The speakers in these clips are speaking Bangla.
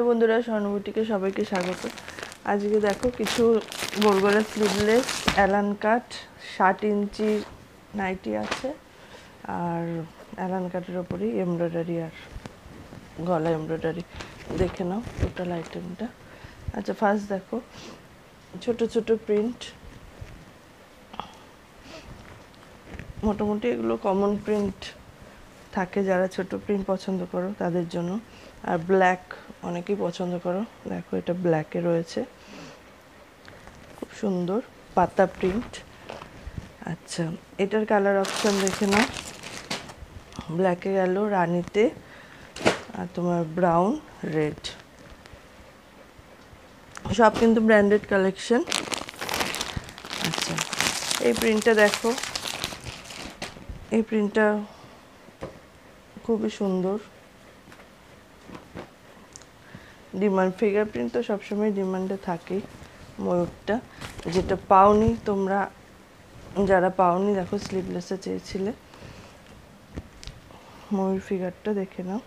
বন্ধুরা, স্বর্ণবুটিকে সবাইকে স্বাগত। আজকে দেখো কিছু গোলগলা স্লিভলেস অ্যালান কাট 60 ইঞ্চির নাইটি আছে, আর অ্যালান কাটের ওপরেই এমব্রয়ডারি আর গলা এমব্রয়ডারি। দেখে নাও টোটাল আইটেমটা। আচ্ছা, ফার্স্ট দেখো ছোট ছোট প্রিন্ট, মোটামুটি এগুলো কমন প্রিন্ট থাকে, যারা ছোট প্রিন্ট পছন্দ করো তাদের জন্য। আর ব্ল্যাক অনেকেই পছন্দ করো, দেখো এটা ব্ল্যাকে রয়েছে, খুব সুন্দর পাতা প্রিন্ট। আচ্ছা, এটার কালার অপশন দেখে নাও, ব্ল্যাকে গেল, রানিতে, আর তোমার ব্রাউন, রেড, সব কিন্তু ব্র্যান্ডেড কালেকশন। আচ্ছা, এই প্রিন্টটা দেখো, এই প্রিন্টটা খুবই সুন্দর, ডিমান্ড। ফিগার প্রিন্ট তো সবসময় ডিমান্ডে থাকেই। ময়ূরটা যেটা পাওনি তোমরা, যারা পাওনি দেখো স্লিভলেসে চেয়েছিলে, ময়ূর ফিগারটা দেখে নাও।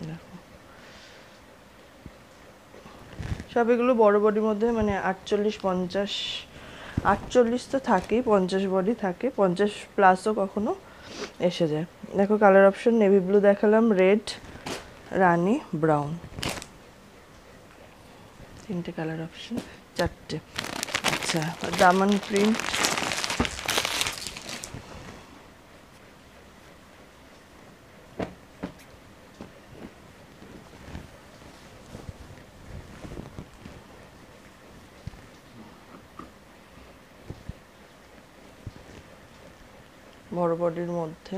দেখো সব এগুলো বড় বডির মধ্যে, মানে 48, 50, 48 তো থাকেই, 50 বডি থাকে, 50 প্লাসও কখনো এসে যায়। দেখো কালার অপশন নেভি ব্লু দেখালাম, রেড, রানি, ব্রাউন, তিনটে কালার অপশন, চারটে। আচ্ছা, দামান প্রিন্ট, বড় বডির মধ্যে।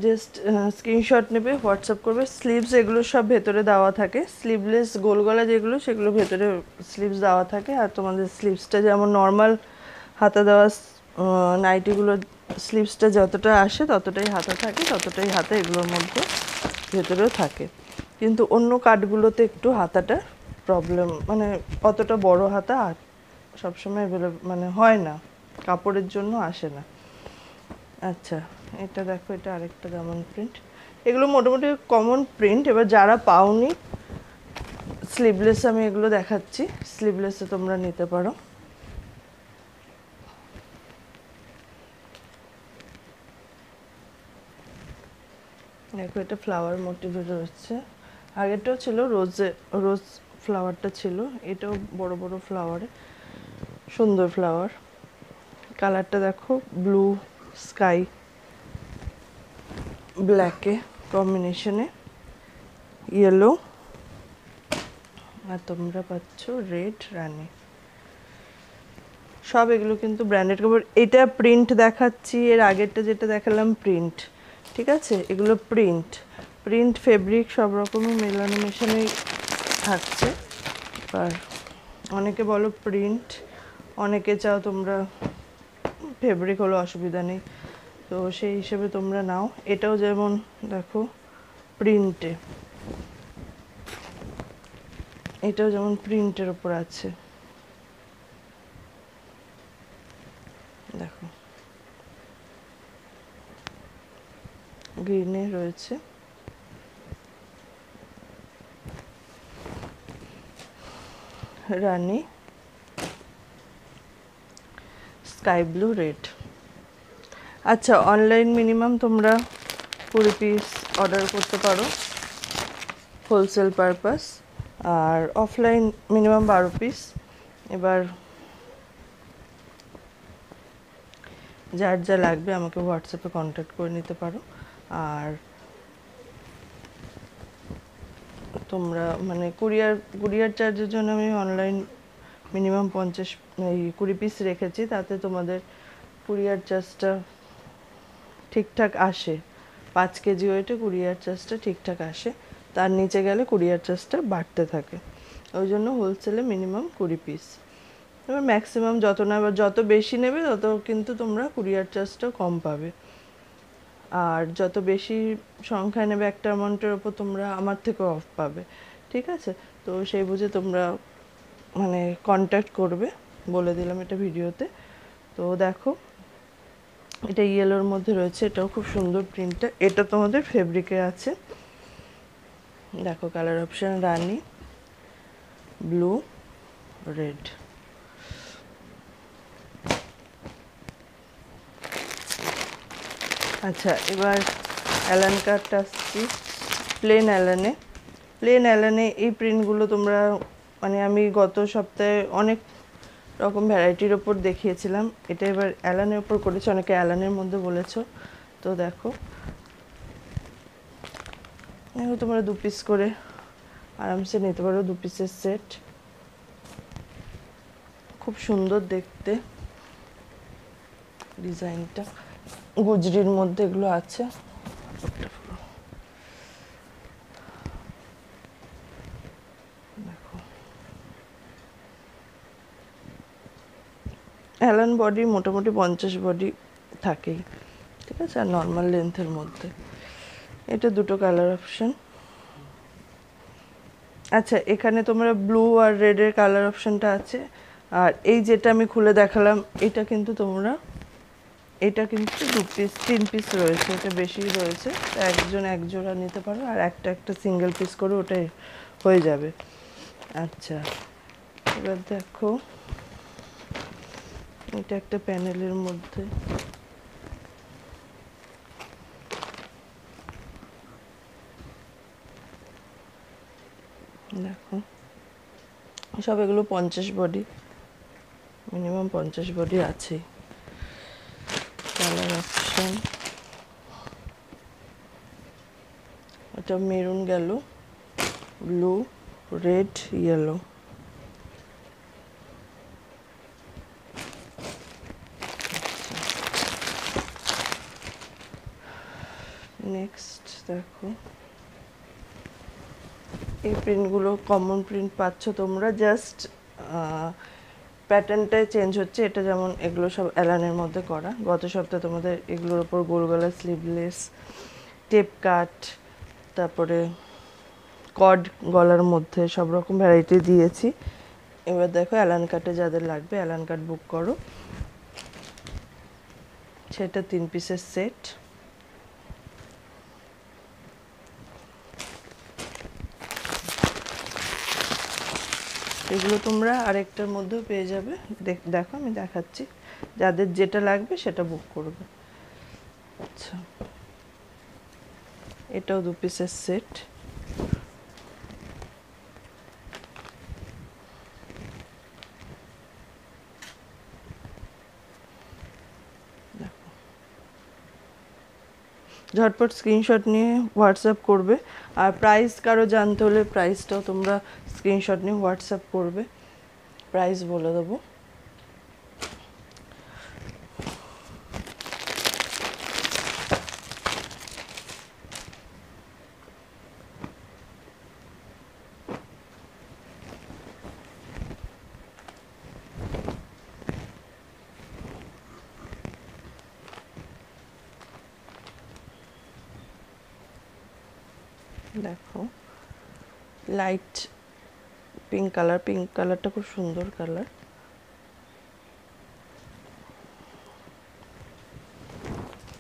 জাস্ট স্ক্রিনশট নেবে, হোয়াটসঅ্যাপ করবে। স্লিভস এগুলো সব ভেতরে দেওয়া থাকে, স্লিভলেস গোল গলা যেগুলো সেগুলো ভেতরে স্লিভস দেওয়া থাকে। আর তোমাদের স্লিভসটা যেমন নর্মাল হাতা দেওয়া নাইটিগুলো স্লিভসটা যতটা আসে ততটাই হাতা থাকে, ততটাই হাতা এগুলোর মধ্যে ভেতরেও থাকে। কিন্তু অন্য কাটগুলোতে একটু হাতাটা প্রবলেম, মানে অতটা বড় হাতা সবসময় মানে হয় না, কাপড়ের জন্য আসে না। আচ্ছা, এটা দেখো, এটা আরেকটা দামান প্রিন্ট। এগুলো মোটামুটি কমন প্রিন্ট। এবার যারা পাওনি স্লিভলেস, আমি এগুলো দেখাচ্ছি, স্লিভলেসে তোমরা নিতে পারো। দেখো এটা ফ্লাওয়ার মোটিভে রয়েছে, আগেরটাও ছিল রোজ ফ্লাওয়ারটা ছিল, এটাও বড় বড় ফ্লাওয়ারে, সুন্দর ফ্লাওয়ার। কালারটা দেখো ব্লু স্কাই ব্ল্যাকে কম্বিনেশনে, ইয়েলো, আর তোমরা পাচ্ছ রেড, রানি। সব এগুলো কিন্তু ব্র্যান্ডেড কাপড়। এটা প্রিন্ট দেখাচ্ছি, এর আগেরটা যেটা দেখালাম প্রিন্ট, ঠিক আছে? এগুলো প্রিন্ট, প্রিন্ট ফেব্রিক সব রকমই মেলানো মেশানোই থাকছে। আর অনেকে বলো প্রিন্ট, অনেকে চাও তোমরা ফেব্রিক হলো অসুবিধা নেই, তো সেই হিসেবে তোমরা নাও। এটাও যেমন দেখো প্রিন্টে, এটাও যেমন প্রিন্টের ওপর আছে, দেখো গ্রিনে রয়েছে, রানি, স্কাই ব্লু, রেড। আচ্ছা, অনলাইন মিনিমাম তোমরা 20 পিস অর্ডার করতে পারো হোলসেল পারপাস, আর অফলাইন মিনিমাম 12 পিস। এবার যার যা লাগবে আমাকে হোয়াটসঅ্যাপে কন্ট্যাক্ট করে নিতে পারো। আর তোমরা মানে কুরিয়ার চার্জের জন্য আমি অনলাইন মিনিমাম 20 পিস রেখেছি, তাতে তোমাদের কুরিয়ার চার্জটা ঠিকঠাক আসে। 5 কেজি ওয়েটে কুরিয়ার চার্জটা ঠিকঠাক আসে, তার নিচে গেলে কুরিয়ার চার্জটা বাড়তে থাকে। ওই জন্য হোলসেলে মিনিমাম 20 পিস। এবার ম্যাক্সিমাম যত না, এবার যত বেশি নেবে তত কিন্তু তোমরা কুরিয়ার চার্জটা কম পাবে। আর যত বেশি সংখ্যায় নেবে একটা অ্যামাউন্টের ওপর, তোমরা আমার থেকে অফ পাবে, ঠিক আছে? তো সেই বুঝে তোমরা মানে কন্ট্যাক্ট করবে, বলে দিলাম এটা ভিডিওতে। তো দেখো এটা ইয়েলোর মধ্যে রয়েছে, এটাও খুব সুন্দর প্রিন্টটা। এটা তোমাদের ফেব্রিকে আছে, দেখো কালার অপশন রানি, ব্লু, রেড। আচ্ছা এবার অ্যালান কার্ডটা আসছি প্লেন অ্যালানে। প্লেন অ্যালানে এই প্রিন্টগুলো তোমরা মানে আমি গত সপ্তাহে অনেক রকম ভ্যারাইটির ওপর দেখিয়েছিলাম, এটা এবার অ্যালানের ওপর করেছি, অনেকে অ্যালানের মধ্যে বলেছো। তো দেখো তোমরা 2 পিস করে আরামসে নিতে পারো, 2 পিসের সেট, খুব সুন্দর দেখতে ডিজাইনটা। গুজরির মধ্যে এগুলো আছে। দেখো অ্যালান বডি মোটামুটি 50 বডি থাকেই, ঠিক আছে, আর নর্মাল লেন্থের মধ্যে। এটা দুটো কালার অপশন। আচ্ছা এখানে তোমরা ব্লু আর রেডের কালার অপশনটা আছে। আর এই যেটা আমি খুলে দেখালাম এটা কিন্তু তোমরা, এটা কিন্তু 2 পিস 3 পিস রয়েছে, এটা বেশি রয়েছে, একজন এক জোড়া নিতে পারো, আর একটা একটা সিঙ্গেল পিস করে ওটাই হয়ে যাবে। আচ্ছা এবার দেখো এটা একটা প্যানেলের মধ্যে, দেখো সব এগুলো 50 বডি, মিনিমাম 50 বডি আছে। কালার অপশন এটা মেরুন গেল, ব্লু, রেড, ইয়েলো। নেক্সট দেখো এই প্রিন্টগুলো কমন প্রিন্ট পাচ্ছ তোমরা, জাস্ট প্যাটার্নটাই চেঞ্জ হচ্ছে। এটা যেমন এগুলো সব অ্যালানের মধ্যে করা, গত সপ্তাহে তোমাদের এগুলোর ওপর গোল গলা স্লিভলেস, টেপ কাট, তারপরে কড গলার মধ্যে সব রকম ভ্যারাইটি দিয়েছি। এবার দেখো অ্যালান কাটে যাদের লাগবে অ্যালান কাট বুক করো, সেটা 3 পিসের সেট। এগুলো তোমরা আরেকটার মধ্যেও পেয়ে যাবে, দেখো আমি দেখাচ্ছি, যাদের যেটা লাগবে সেটা বুক করবে। আচ্ছা এটাও 2 পিসের সেট। ঝটপট স্ক্রিনশট নিয়ে হোয়াটসঅ্যাপ করবে, আর প্রাইস কারো জানতে হলে প্রাইসটাও তোমরা স্ক্রিনশট নিয়ে হোয়াটসঅ্যাপ করবে, প্রাইস বলে দেবো। দেখো লাইট পিঙ্ক কালার, পিঙ্ক কালারটা খুব সুন্দর কালার।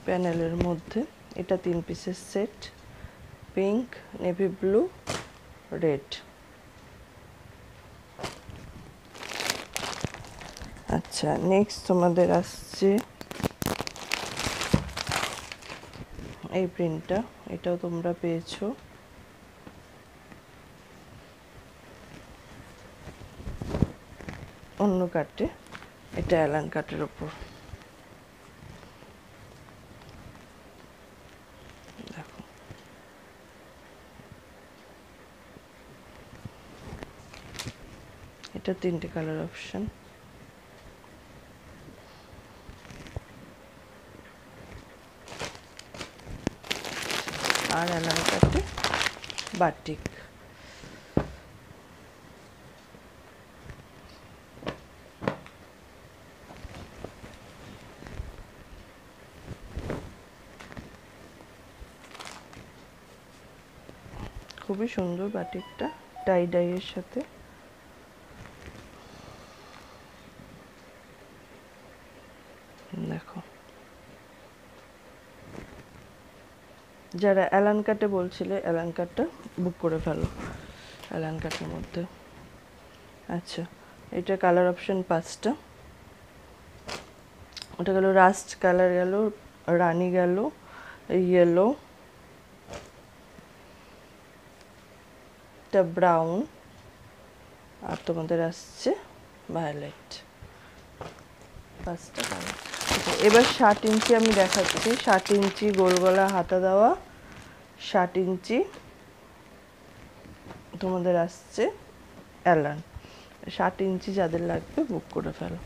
প্যানেলের মধ্যে এটা 3 পিসের set, pink, navy blue, red. আচ্ছা নেক্সট তোমাদের আসছে এই প্রিন্টটা, এটাও তোমরা পেয়েছো অন্য কাটে, এটা অ্যালান কাটের ওপর। দেখো এটা 3টে কালার অপশন। আর অ্যালান কাটে বাটিক। খুবই সুন্দর বাটিকটা টাই ডাইয়ের সাথে। দেখো, যারা অ্যালান কাটে বলছিলে, অ্যালান কাটটা বুক করে ফেলো অ্যালান কাটের মধ্যে। আচ্ছা, এটা কালার অপশন 5টা। ওটা গেল রাস্ট কালার, গেল রানি, গেল ইয়েলো, এটা ব্রাউন, আর তোমাদের আসছে ভায়োলেট। 5টা কালার। এবার 60 ইঞ্চি আমি দেখাচ্ছি। 60 ইঞ্চি গোল গলা হাতা দেওয়া, 60 ইঞ্চি তোমাদের আসছে অ্যালান। 60 ইঞ্চি যাদের লাগবে বুক করে ফেলো।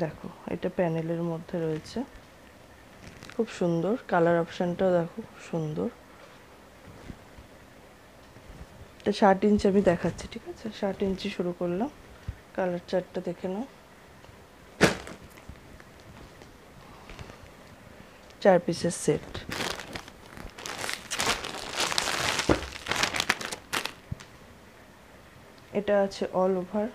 দেখো, এটা প্যানেলের মধ্যে রয়েছে, খুব সুন্দর। কালার অপশানটাও দেখো, খুব সুন্দর। এটা 60 ইঞ্চি আমি দেখাচ্ছি, ঠিক আছে? 60 ইঞ্চি শুরু করলাম। কালার চার্টটা দেখে নাও। 4 পিসের সেট। এটা আছে অল ওভার।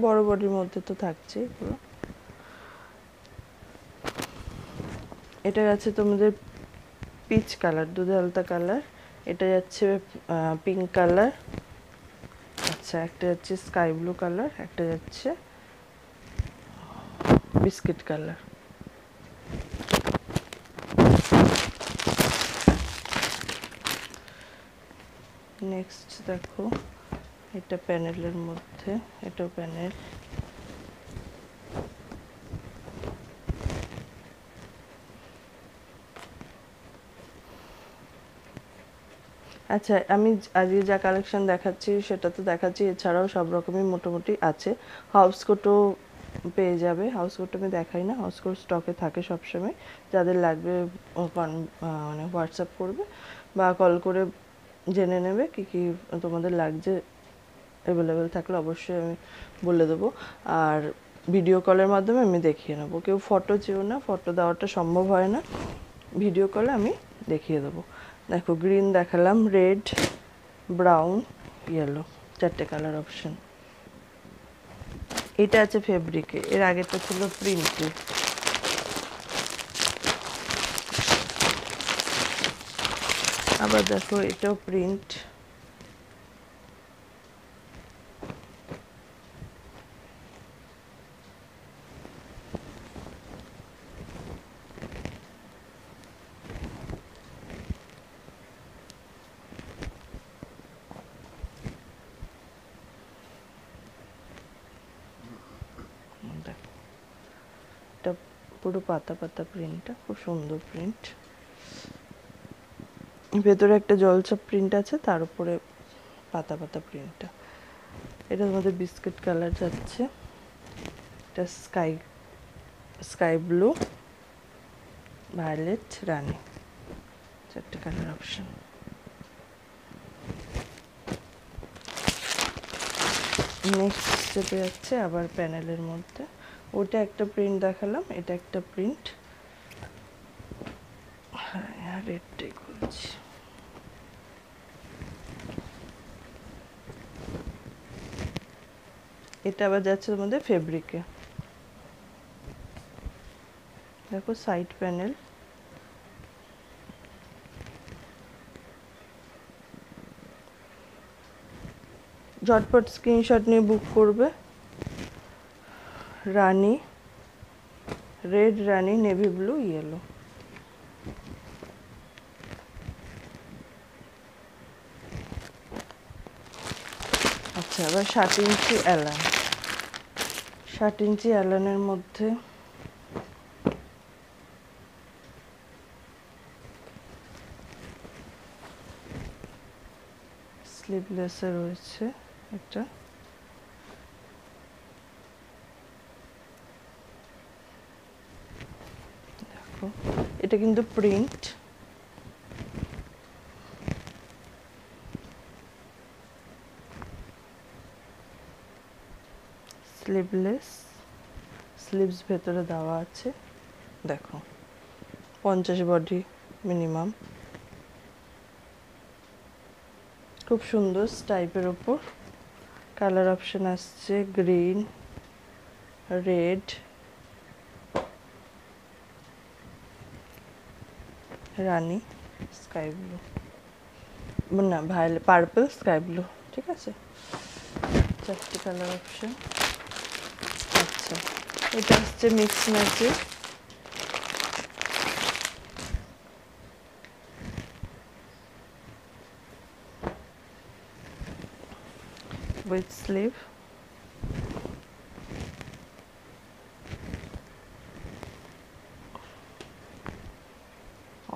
বড় বডির মধ্যে তো থাকছে পুরো। এটা আছে তোমাদের পিচ কালার, দুধে আলতা কালার। এটা যাচ্ছে পিঙ্ক কালার। আচ্ছা, একটা যাচ্ছে স্কাই ব্লু কালার, একটা যাচ্ছে বিস্কিট কালার। নেক্সট দেখো, এটা প্যানেলের মধ্যে, এটাও প্যানেল। আচ্ছা, আমি আজকে যা কালেকশন দেখাচ্ছি সেটা তো দেখাচ্ছি, এছাড়াও সব রকমই মোটামুটি আছে। হাউস কোটও পেয়ে যাবে। হাউস কোট আমি দেখাই না, হাউস কোট স্টকে থাকে সবসময়। যাদের লাগবে মানে হোয়াটসঅ্যাপ করবে বা কল করে জেনে নেবে কি কি তোমাদের লাগছে। অ্যাভেলেবেল থাকলে অবশ্যই আমি বলে দেবো। আর ভিডিও কলের মাধ্যমে আমি দেখিয়ে নেবো। কেউ ফটো চেয়েও না, ফটো দেওয়াটা সম্ভব হয় না। ভিডিও কলে আমি দেখিয়ে দেবো। দেখো, গ্রিন দেখালাম, রেড, ব্রাউন, ইয়েলো, 4টে কালার অপশন। এটা আছে ফেব্রিকে, এর আগেটা ছিল প্রিন্টে। আবার দেখো, এটাও প্রিন্ট। দেখো, এটা পুরো পাতা পাতা প্রিন্টটা, খুব সুন্দর প্রিন্ট। ভেতরে একটা জলছাপ প্রিন্ট আছে, তার উপরে পাতা পাতা প্রিন্টটা। এটা তোমাদের বিস্কিট কালার যাচ্ছে, এটা স্কাই ব্লু, ভায়োলেট, রানি, 4টে কালার অপশন। নেক্সট স্টেপে যাচ্ছে আবার প্যানেলের মধ্যে। ওটা একটা প্রিন্ট দেখালাম, এটা একটা প্রিন্ট। হ্যাঁ, রেডটাই খুলছি। এটা আবার যাচ্ছে তোমাদের ফেব্রিকে। দেখো, সাইড প্যানেল। ঝটপট স্ক্রিনশট নিয়ে বুক করবে। রানি, রেড, রানি, নেভি ব্লু, ইয়েলো। আচ্ছা, আবার 60 ইঞ্চি অ্যালান। 60 ইঞ্চি অ্যালানের মধ্যে স্লিভলেসে রয়েছে একটা। দেখো এটা কিন্তু প্রিন্ট, স্লিভলেস, স্লিভস ভেতরে দেওয়া আছে। দেখো 50 বডি মিনিমাম, খুব সুন্দর টাইপের ওপর। কালার অপশন আসছে গ্রিন, রেড, রানি, স্কাই ব্লু, না ভায়োলেট, পার্পল, স্কাই ব্লু, ঠিক আছে, 4টে কালার অপশন। আচ্ছা এটা হচ্ছে মিক্স ম্যাচে, উইথ স্লিভ,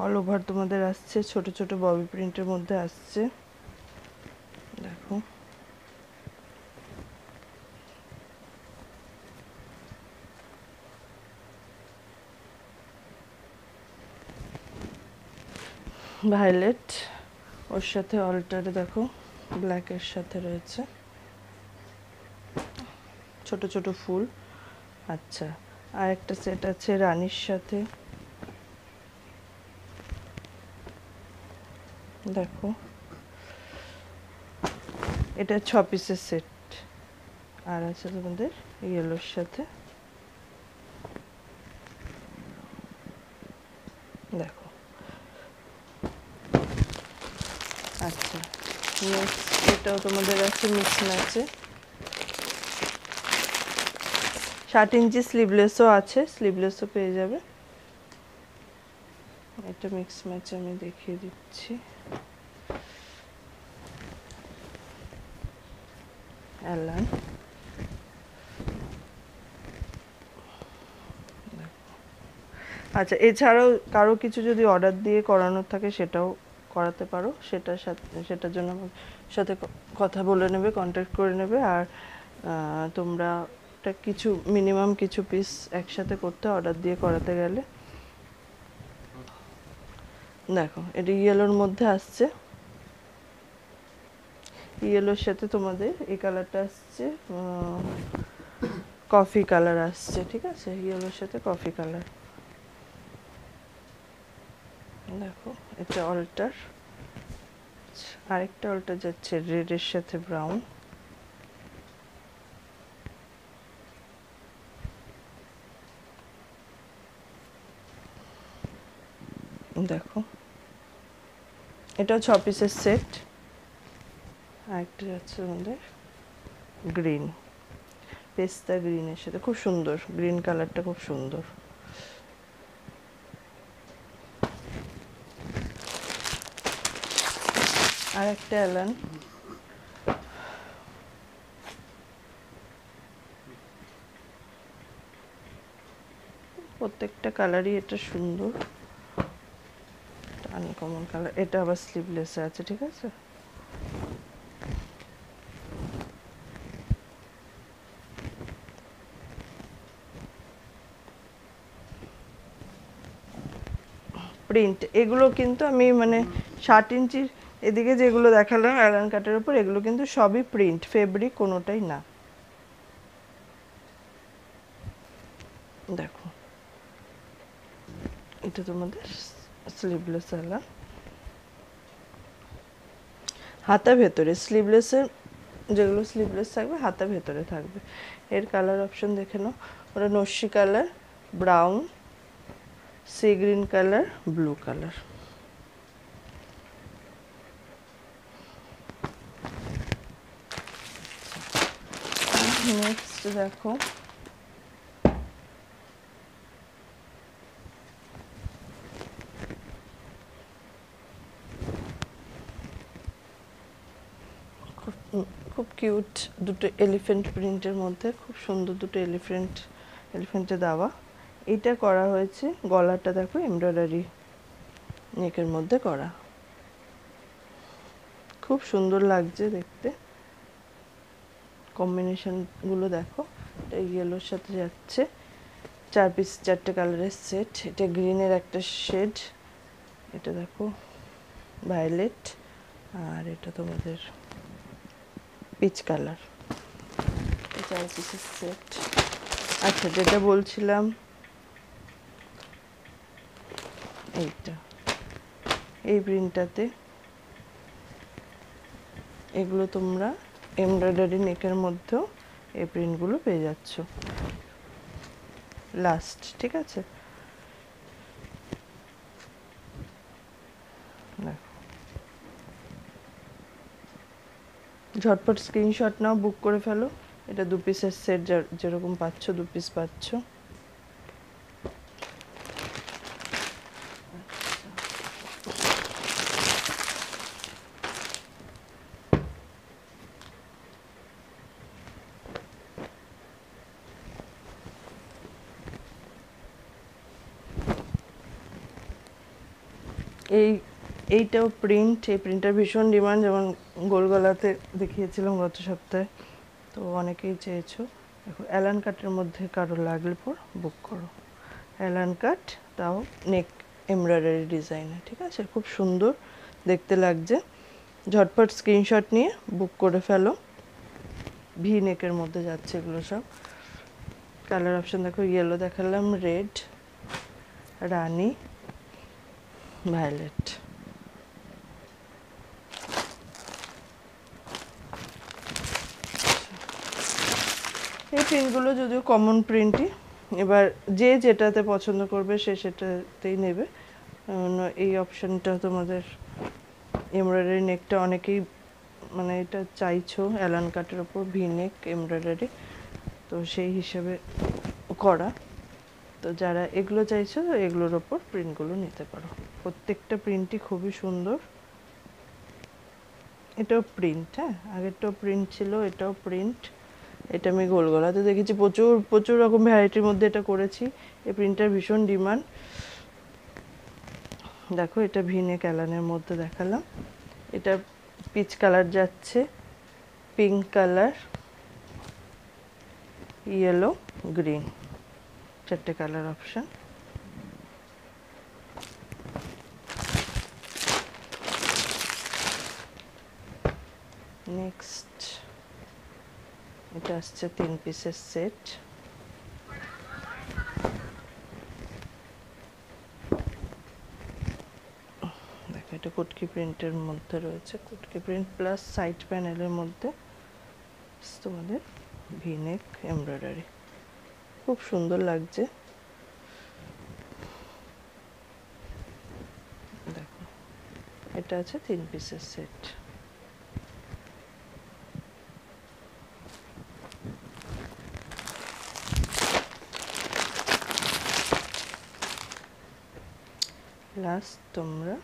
অল ওভার তোমাদের আসছে, ছোট ছোট ববি প্রিন্টের মধ্যে আসছে। দেখো ভায়োলেট, ওর সাথে অল্টারে দেখো ব্ল্যাকের সাথে রয়েছে ছোট ছোট ফুল। আচ্ছা আর একটা সেট আছে রানীর সাথে, দেখো এটা 6 পিসের সেট। আর আছে তোমাদের ইয়েলোর সাথে, দেখো। আচ্ছা নেক্সট এটাও তোমাদের আছে মিক্স ম্যাচে, 60 ইঞ্চি স্লিভলেসও আছে, স্লিভলেসও পেয়ে যাবে। এটা মিক্স ম্যাচে আমি দেখিয়ে দিচ্ছি। অ্যালান, আচ্ছা এছাড়াও কারো কিছু যদি অর্ডার দিয়ে করানোর থাকে সেটাও করাতে পারো, সেটার সাথে সেটার জন্য আমার সাথে কথা বলে নেবে, কন্ট্যাক্ট করে নেবে। আর তোমরা এটা কিছু মিনিমাম কিছু পিস একসাথে করতে অর্ডার দিয়ে করাতে গেলে। দেখো এটা ইয়েলোর মধ্যে আসছে, ইয়েলোর সাথে তোমাদের এই কালারটা আসছে কফি কালার আসছে, ঠিক আছে, ইয়েলোর সাথে কফি কালার। দেখো এটা অল্টার, আরেকটা অল্টার যাচ্ছে রেডের সাথে ব্রাউন, দেখো এটাও 6 পিসের সেট। আরেকটা যাচ্ছে আমাদের গ্রিন, পেস্তা গ্রিনের সাথে, খুব সুন্দর গ্রিন কালারটা, খুব সুন্দর। আর একটা অ্যালান, প্রত্যেকটা কালারই এটা সুন্দর, আনকমন কালার। এটা আবার স্লিভলেসে আছে, ঠিক আছে। প্রিন্ট এগুলো কিন্তু আমি মানে 60 ইঞ্চির এদিকে যেগুলো দেখালাম অ্যালান কাটের উপর, এগুলো কিন্তু সবই প্রিন্ট, ফেব্রিক কোনোটাই না। দেখো এটা তোমাদের স্লিভলেস অ্যালান, হাতা ভেতরে স্লিভলেসের যেগুলো স্লিভলেস থাকবে হাতা ভেতরে থাকবে। এর কালার অপশন দেখে নাও, ওটা নস্যি colour, brown, sea green colour, blue colour. Next দেখো খুব কিউট দুটো এলিফ্যান্ট প্রিন্টের মধ্যে, খুব সুন্দর দুটো এলিফ্যান্টে দেওয়া। এটা করা হয়েছে গলাটা দেখো এমব্রয়ডারি নেকের মধ্যে করা, খুব সুন্দর লাগছে দেখতে। কম্বিনেশনগুলো দেখো, এটা ইয়েলোর সাথে যাচ্ছে, 4 পিস 4টে কালারের সেট। এটা গ্রিনের একটা শেড, এটা দেখো ভায়োলেট, আর এটা তোমাদের পিচ কালার। 4 পিসের সেট। আচ্ছা, যেটা বলছিলাম এইটা, এই প্রিন্টটাতে এগুলো তোমরা এমব্রয়ডারি নেকের মধ্যেও এই প্রিন্টগুলো পেয়ে যাচ্ছ লাস্ট, ঠিক আছে? দেখো, ঝটপট স্ক্রিনশট নাও, বুক করে ফেলো। এটা 2 পিসের সেট, যেরকম পাচ্ছ 2 পিস পাচ্ছ। এইটাও প্রিন্ট, এই প্রিন্টার ভীষণ ডিমান্ড, যেমন গোলগলাতে দেখিয়েছিলাম গত সপ্তাহে, তো অনেকেই চেয়েছো। দেখো, অ্যালান কাটের মধ্যে কারো লাগলে পর বুক করো। অ্যালান কাট, তাও নেক এমব্রয়ডারি ডিজাইনে, ঠিক আছে? খুব সুন্দর দেখতে লাগছে। ঝটপট স্ক্রিনশট নিয়ে বুক করে ফেলো। ভি নেকের মধ্যে যাচ্ছে এগুলো সব। কালার অপশন দেখো, ইয়েলো দেখালাম, রেড, রানি, ভায়োলেট। এই প্রিন্টগুলো যদিও কমন প্রিন্টই, এবার যে যেটাতে পছন্দ করবে সে সেটাতেই নেবে। এই অপশনটা তোমাদের এমব্রয়ডারি নেকটা অনেকেই মানে এটা চাইছো, অ্যালান কাটের ওপর ভি নেক এমব্রয়ডারি, তো সেই হিসেবে করা। তো যারা এগুলো চাইছো, এগুলোর ওপর প্রিন্টগুলো নিতে পারো। প্রত্যেকটা প্রিন্টই খুবই সুন্দর। এটাও প্রিন্ট, হ্যাঁ, আগেরটাও প্রিন্ট ছিল, এটাও প্রিন্ট। এটা আমি গোলগলাতে দেখেছি, প্রচুর প্রচুর রকম ভ্যারাইটির মধ্যে এটা করেছি। এই প্রিন্টার ভীষণ ডিমান্ড। দেখো, এটা ভিনেক অ্যালানের মধ্যে দেখালাম। এটা পিচ কালার যাচ্ছে, পিঙ্ক কালার, ইয়েলো, গ্রিন, 4টে কালার অপশন। নেক্সট এটা আসছে 3 পিসের সেট। দেখো, এটা কুটকি প্রিন্টের মধ্যে রয়েছে, কুটকি প্রিন্ট প্লাস সাইড প্যানেলের মধ্যে তোমাদের ভিনেক এমব্রয়ডারি, খুব সুন্দর লাগছে। দেখো, এটা আছে 3 পিসের সেট। লাস্ট তোমরা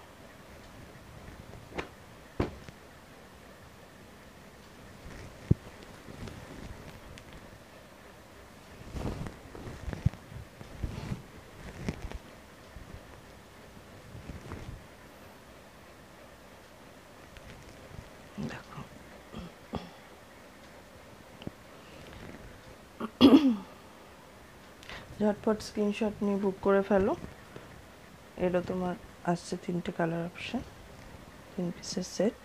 দেখো, ঝটপট স্ক্রিনশট নিয়ে বুক করে ফেলো। এটা তোমার আসছে 3টে কালার অপশন, 3 পিসের সেট।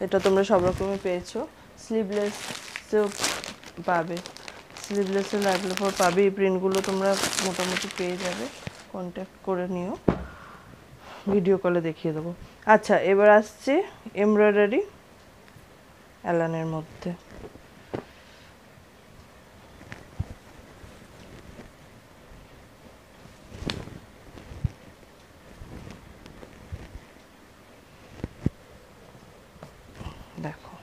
এটা তোমরা সব রকমই পেয়েছো, স্লিভলেসেও পাবে, স্লিভলেসে লাগলে পর পাবে। এই প্রিন্টগুলো তোমরা মোটামুটি পেয়ে যাবে, কন্ট্যাক্ট করে নিও, ভিডিও কলে দেখিয়ে দেবো। আচ্ছা, এবার আসছে এমব্রয়ডারি অ্যালানের মধ্যে। দেখো,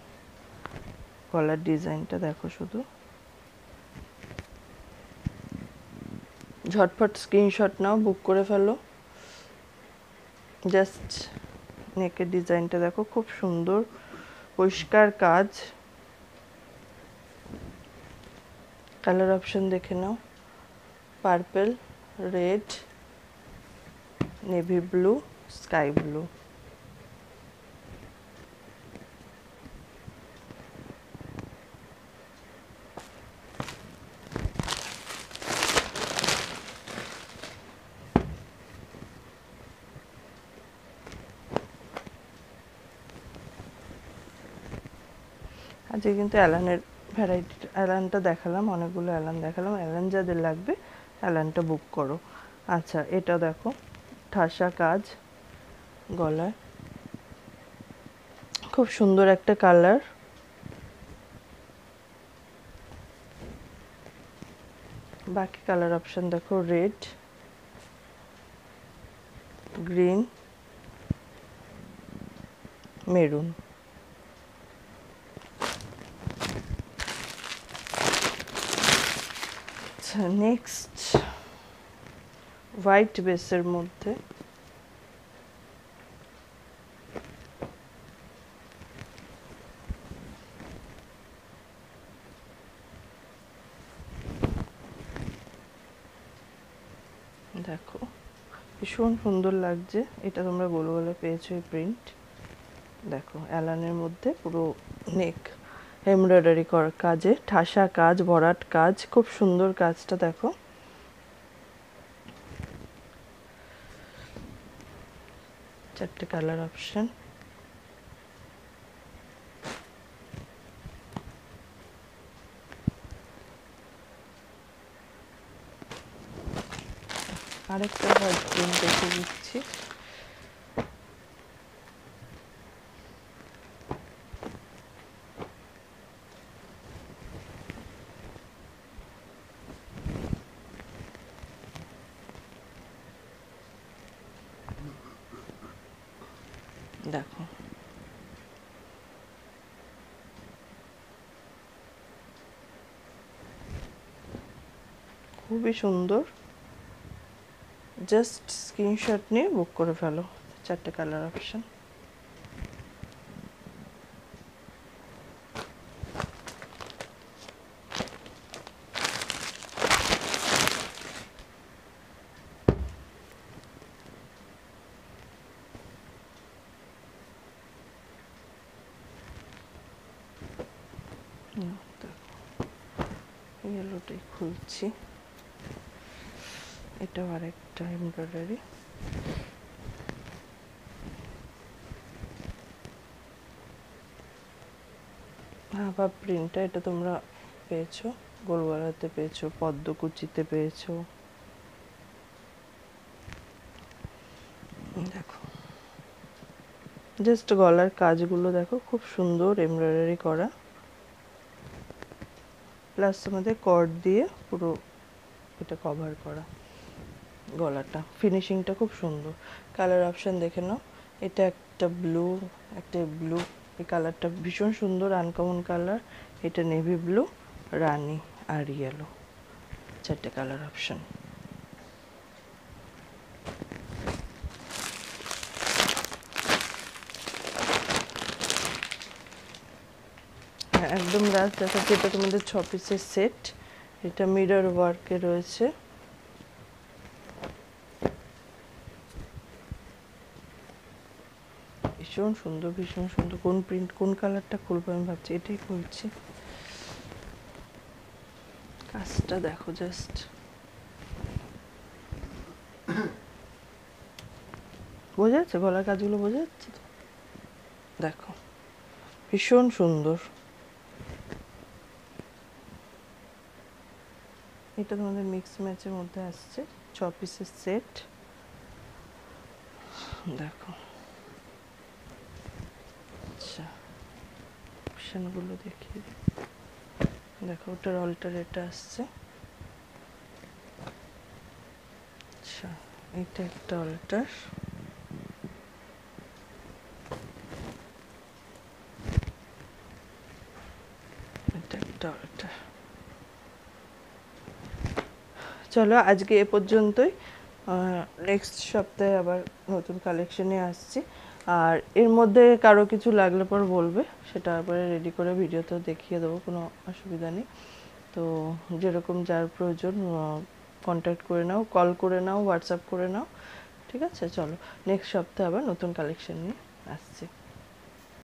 গলার ডিজাইনটা দেখো শুধু। ঝটপট স্ক্রিনশট নাও, বুক করে ফেলো। জাস্ট নেকের ডিজাইনটা দেখো, খুব সুন্দর পরিষ্কার কাজ। কালার অপশন দেখে নাও, purple, red, navy blue, sky blue. আজকে কিন্তু অ্যালানের ভ্যারাইটি, অ্যালানটা দেখালাম, অনেকগুলো অ্যালান দেখালাম। অ্যালান যাদের লাগবে অ্যালানটা বুক করো। আচ্ছা, এটা দেখো ঠাসা কাজ গলায়, খুব সুন্দর একটা কালার। বাকি কালার অপশন দেখো, রেড, গ্রিন, মেরুন। আচ্ছা, নেক্সট হোয়াইট বেসের মধ্যে দেখো ভীষণ সুন্দর লাগছে। এটা তোমরা গোল গোলে পেয়েছো এই প্রিন্ট। দেখো অ্যালানের মধ্যে পুরো নেক এমব্রয়ডারি করা কাজে, ঠাসা কাজ, ভরাট কাজ, খুব সুন্দর কাজটা দেখো। চারটে কালার অপশন। আরেকটা হোয়াইট প্রিন্ট দেখে দিচ্ছি। দেখো খুবই সুন্দর। জাস্ট স্ক্রিনশট নিয়ে বুক করে ফেলো। চারটে কালার অপশন। ইয়েলোটাই খুলছি। এটাও আরেকটা এমব্রয়ডারি। হাফ প্রিন্টটা এটা তোমরা পেয়েছো, গোলগলাতে পেয়েছো, পদ্মকুচিতে পেয়েছো। দেখো জাস্ট গলার কাজগুলো দেখো, খুব সুন্দর এমব্রয়ডারি করা, প্লাস আমাদের কর্ড দিয়ে পুরো এটা কভার করা গলাটা। ফিনিশিংটা খুব সুন্দর। কালার অপশন দেখে নাও। এটা একটা ব্লু, একটা ব্লু, এই কালারটা ভীষণ সুন্দর, আনকমন কালার। এটা নেভি ব্লু, রানি আর ইয়েলো। চারটে কালার অপশন। একদম লাস্ট দেখাচ্ছি, এটা তোমাদের 6 পিসের সেট। এটা মিরর ওয়ার্কে রয়েছে। ভীষণ সুন্দর, ভীষণ সুন্দর। কোন প্রিন্ট, কোন কালারটা খুলবো আমি ভাবছি, এটাই খুলছি। কাজটা দেখো জাস্ট, বোঝা যাচ্ছে গলার কাজগুলো, বোঝা যাচ্ছে তো? দেখো ভীষণ সুন্দর। এটা তোমাদের মিক্স ম্যাচের মধ্যে আসছে, 6 পিসের সেট। দেখো আচ্ছা, অপশানগুলো দেখিয়ে দিই। দেখো ওটার অল্টারেটা আসছে। আচ্ছা, এটা একটা অল্টার। এটা একটা অল্টার। চলো আজকে এ পর্যন্তই। নেক্সট সপ্তাহে আবার নতুন কালেকশনে আসছি। আর এর মধ্যে কারো কিছু লাগলে পর বলবে, সেটা আবার রেডি করে ভিডিওতে দেখিয়ে দেবো, কোনো অসুবিধা নেই। তো যেরকম যার প্রয়োজন কন্ট্যাক্ট করে নাও, কল করে নাও, হোয়াটসঅ্যাপ করে নাও। ঠিক আছে, চলো নেক্সট সপ্তাহে আবার নতুন কালেকশন নিয়ে আসছি।